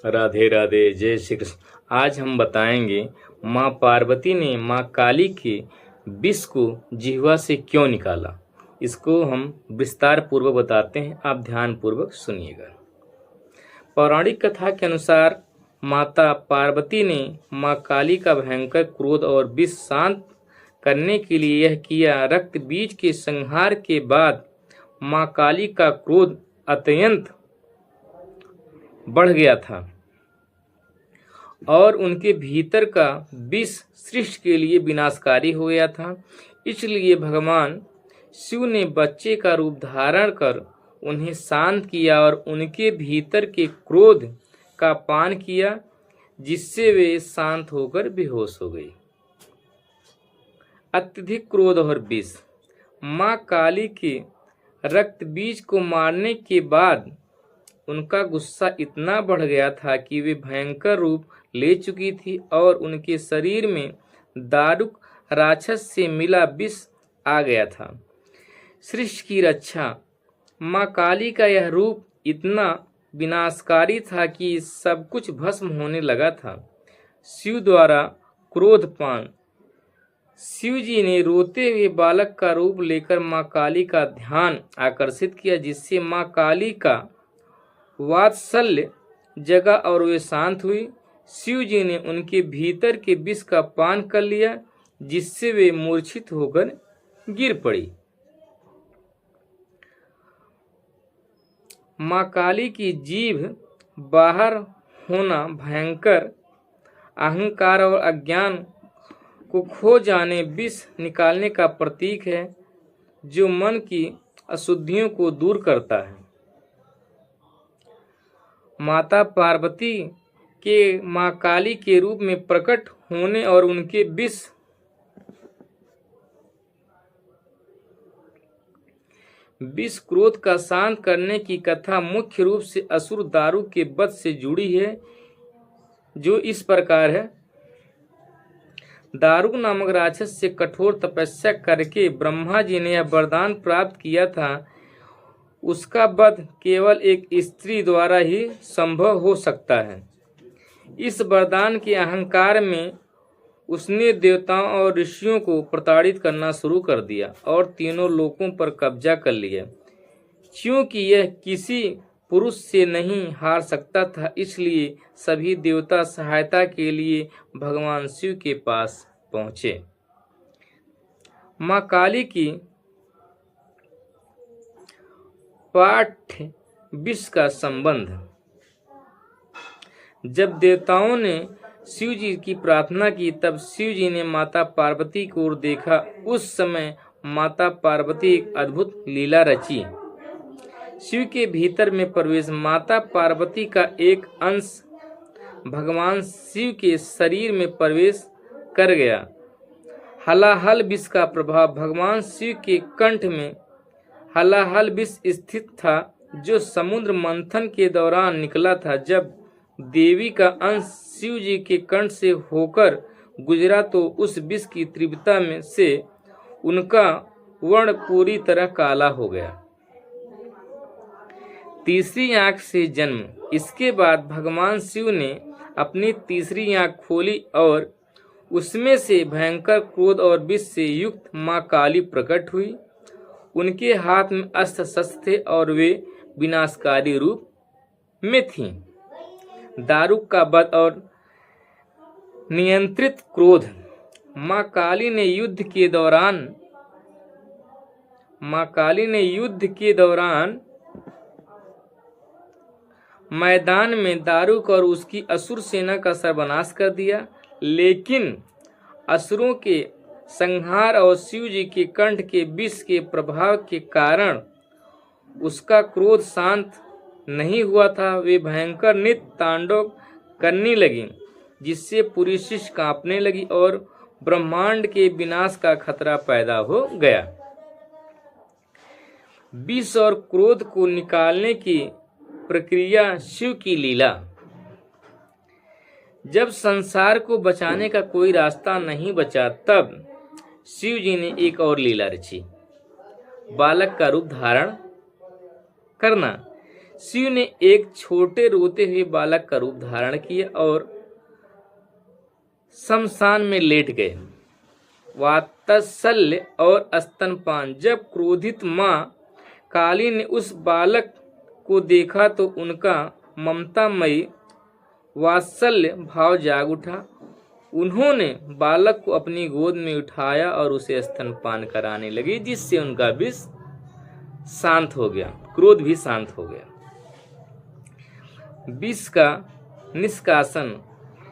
राधे राधे, जय श्री कृष्ण। आज हम बताएंगे माँ पार्वती ने माँ काली के विष को जिह्वा से क्यों निकाला। इसको हम विस्तार पूर्वक बताते हैं, आप ध्यान पूर्वक सुनिएगा। पौराणिक कथा के अनुसार माता पार्वती ने माँ काली का भयंकर क्रोध और विष शांत करने के लिए यह किया। रक्त बीज के संहार के बाद माँ काली का क्रोध अत्यंत बढ़ गया था और उनके भीतर का विष सृष्टि के लिए विनाशकारी हो गया था। इसलिए भगवान शिव ने बच्चे का रूप धारण कर उन्हें शांत किया और उनके भीतर के क्रोध का पान किया, जिससे वे शांत होकर बेहोश हो गई। अत्यधिक क्रोध और विष। माँ काली के रक्त बीज को मारने के बाद उनका गुस्सा इतना बढ़ गया था कि वे भयंकर रूप ले चुकी थी और उनके शरीर में दारुक राक्षस से मिला विष आ गया था। सृष्टि की रक्षा। माँ काली का यह रूप इतना विनाशकारी था कि सब कुछ भस्म होने लगा था। शिव द्वारा क्रोधपान। शिव जी ने रोते हुए बालक का रूप लेकर माँ काली का ध्यान आकर्षित किया, जिससे माँ काली का वात्सल्य जगा और वे शांत हुई। शिव जी ने उनके भीतर के विष का पान कर लिया, जिससे वे मूर्छित होकर गिर पड़ी। माँ काली की जीभ बाहर होना भयंकर अहंकार और अज्ञान को खो जाने, विष निकालने का प्रतीक है, जो मन की अशुद्धियों को दूर करता है। माता पार्वती के माँ काली के रूप में प्रकट होने और उनके विष क्रोध का शांत करने की कथा मुख्य रूप से असुर दारू के वध से जुड़ी है, जो इस प्रकार है। दारुक नामक राक्षस से कठोर तपस्या करके ब्रह्मा जी ने यह वरदान प्राप्त किया था, उसका वध केवल एक स्त्री द्वारा ही संभव हो सकता है। इस वरदान के अहंकार में उसने देवताओं और ऋषियों को प्रताड़ित करना शुरू कर दिया और तीनों लोकों पर कब्जा कर लिया। क्योंकि यह किसी पुरुष से नहीं हार सकता था, इसलिए सभी देवता सहायता के लिए भगवान शिव के पास पहुंचे। माँ काली की पाठ्य विष का संबंध। जब देवताओं ने शिव जी की प्रार्थना की, तब शिव जी ने माता पार्वती को ओर देखा। उस समय माता पार्वती एक अद्भुत लीला रची। शिव के भीतर में प्रवेश। माता पार्वती का एक अंश भगवान शिव के शरीर में प्रवेश कर गया। हलाहल विष का प्रभाव। भगवान शिव के कंठ में हलाहल विष स्थित था, जो समुद्र मंथन के दौरान निकला था। जब देवी का अंश शिव जी के कंठ से होकर गुजरा, तो उस विष की तीव्रता में से उनका वर्ण पूरी तरह काला हो गया। तीसरी आंख से जन्म। इसके बाद भगवान शिव ने अपनी तीसरी आंख खोली और उसमें से भयंकर क्रोध और विष से युक्त माँ काली प्रकट हुई। उनके हाथ में अस्त्र शस्त्र थे और वे विनाशकारी रूप में थीं। दारुक का वध और नियंत्रित क्रोध। माँ काली ने युद्ध के दौरान मैदान में दारुक और उसकी असुर सेना का सर्वनाश कर दिया, लेकिन असुरों के संहार और शिव जी के कंठ के विष के प्रभाव के कारण उसका क्रोध शांत नहीं हुआ था। वे भयंकर नृत्य तांडव करने लगी, जिससे पूरी सृष्टि कांपने लगी और ब्रह्मांड के विनाश का खतरा पैदा हो गया। विष और क्रोध को निकालने की प्रक्रिया। शिव की लीला। जब संसार को बचाने का कोई रास्ता नहीं बचा, तब शिव जी ने एक और लीला रची। बालक का रूप धारण करना। शिव ने एक छोटे रोते हुए बालक का रूप धारण किया और शमशान में लेट गए। वात्सल्य और स्तनपान। जब क्रोधित माँ काली ने उस बालक को देखा तो उनका ममतामयी वात्सल्य भाव जाग उठा। उन्होंने बालक को अपनी गोद में उठाया और उसे स्तनपान कराने लगी, जिससे उनका विष शांत हो गया, क्रोध भी शांत हो गया। विष का निष्कासन।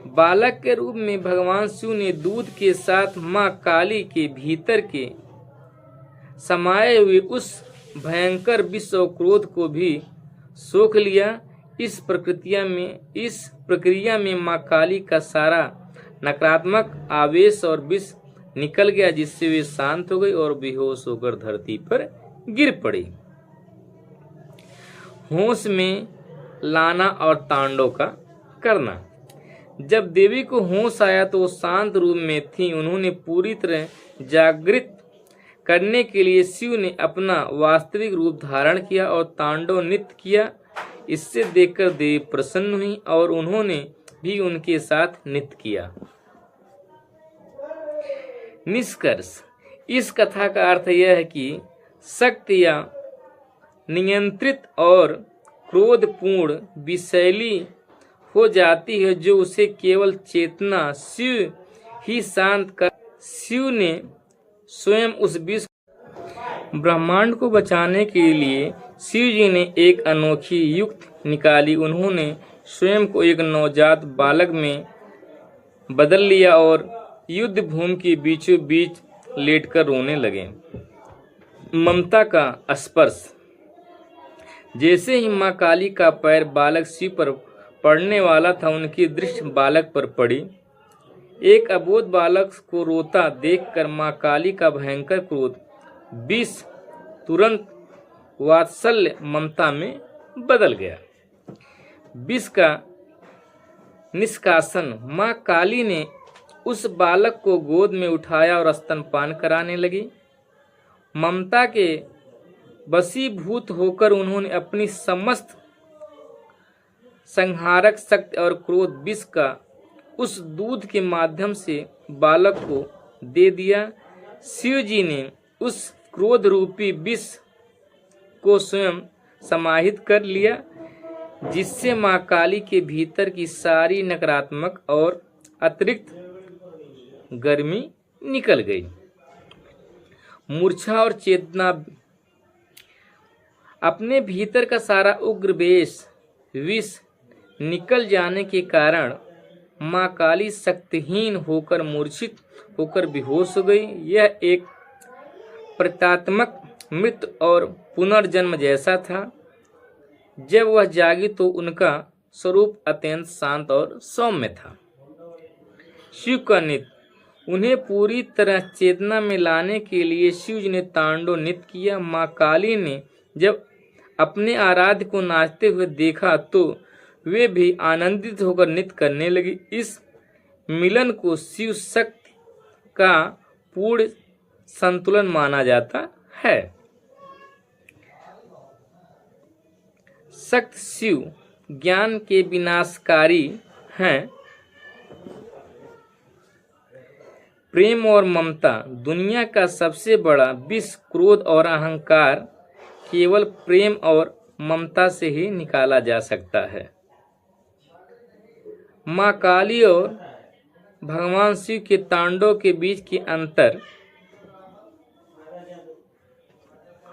बालक के रूप में भगवान शिव ने दूध के साथ मां काली के भीतर के समाये हुए उस भयंकर विष और क्रोध को भी सोख लिया। इस प्रक्रिया में मां काली का सारा नकारात्मक आवेश और विष निकल गया, जिससे वे शांत हो गई और बेहोश होकर धरती पर गिर पड़ी। होश में लाना और तांडव का करना। जब देवी को होश आया तो वो शांत रूप में थी। उन्होंने पूरी तरह जागृत करने के लिए शिव ने अपना वास्तविक रूप धारण किया और तांडव नृत्य किया। इससे देखकर देवी प्रसन्न हुई और उन्होंने भी उनके साथ नृत्य किया। निष्कर्ष। इस कथा का अर्थ यह है कि शक्ति या नियंत्रित और क्रोधपूर्ण विषैली हो जाती है, जो उसे केवल चेतना शिव ही शांत कर। शिव ने स्वयं उस विष ब्रह्मांड को बचाने के लिए शिव जी ने एक अनोखी युक्ति निकाली। उन्होंने स्वयं को एक नवजात बालक में बदल लिया और युद्ध भूमि के बीचों बीच लेटकर रोने लगे। ममता का स्पर्श। जैसे ही मां काली का पैर बालक शिव पर पड़ने वाला था, उनकी दृष्टि बालक पर पड़ी। एक अबोध बालक को रोता देखकर मां काली का भयंकर क्रोध विष तुरंत वात्सल्य ममता में बदल गया। विष का निष्कासन। मां काली ने उस बालक को गोद में उठाया और स्तनपान कराने लगी। ममता के वशीभूत होकर उन्होंने अपनी समस्त संहारक शक्ति और क्रोध विष का उस दूध के माध्यम से बालक को दे दिया। शिव जी ने उस क्रोध रूपी विष को स्वयं समाहित कर लिया, जिससे मां काली के भीतर की सारी नकारात्मक और अतिरिक्त गर्मी निकल गई। मूर्छा और चेतना। अपने भीतर का सारा उग्र विष निकल जाने के कारण मां काली शक्तिहीन होकर मूर्छित होकर बेहोश हो गई। यह एक प्रतीकात्मक मृत्यु और पुनर्जन्म जैसा था। जब वह जागी तो उनका स्वरूप अत्यंत शांत और सौम्य था। शिव का नृत्य। उन्हें पूरी तरह चेतना में लाने के लिए शिव जी ने तांडव नृत्य किया। मां काली ने जब अपने आराध्य को नाचते हुए देखा तो वे भी आनंदित होकर नृत्य करने लगी। इस मिलन को शिव शक्ति का पूर्ण संतुलन माना जाता है। शक्ति शिव ज्ञान के विनाशकारी हैं। प्रेम और ममता। दुनिया का सबसे बड़ा विष क्रोध और अहंकार केवल प्रेम और ममता से ही निकाला जा सकता है। मां काली और भगवान शिव के तांडव के बीच की अंतर।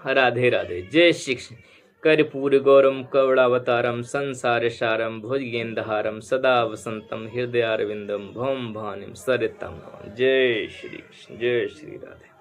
राधे राधे। जय श्री कृष्ण। कर्पूर गौरम कवड़ावतारम संसार सारम भुजगेंद्रहारम सदा वसंतम हृदयारविंदम भौम भानिम सरितम। जय श्री कृष्ण। जय श्री राधे।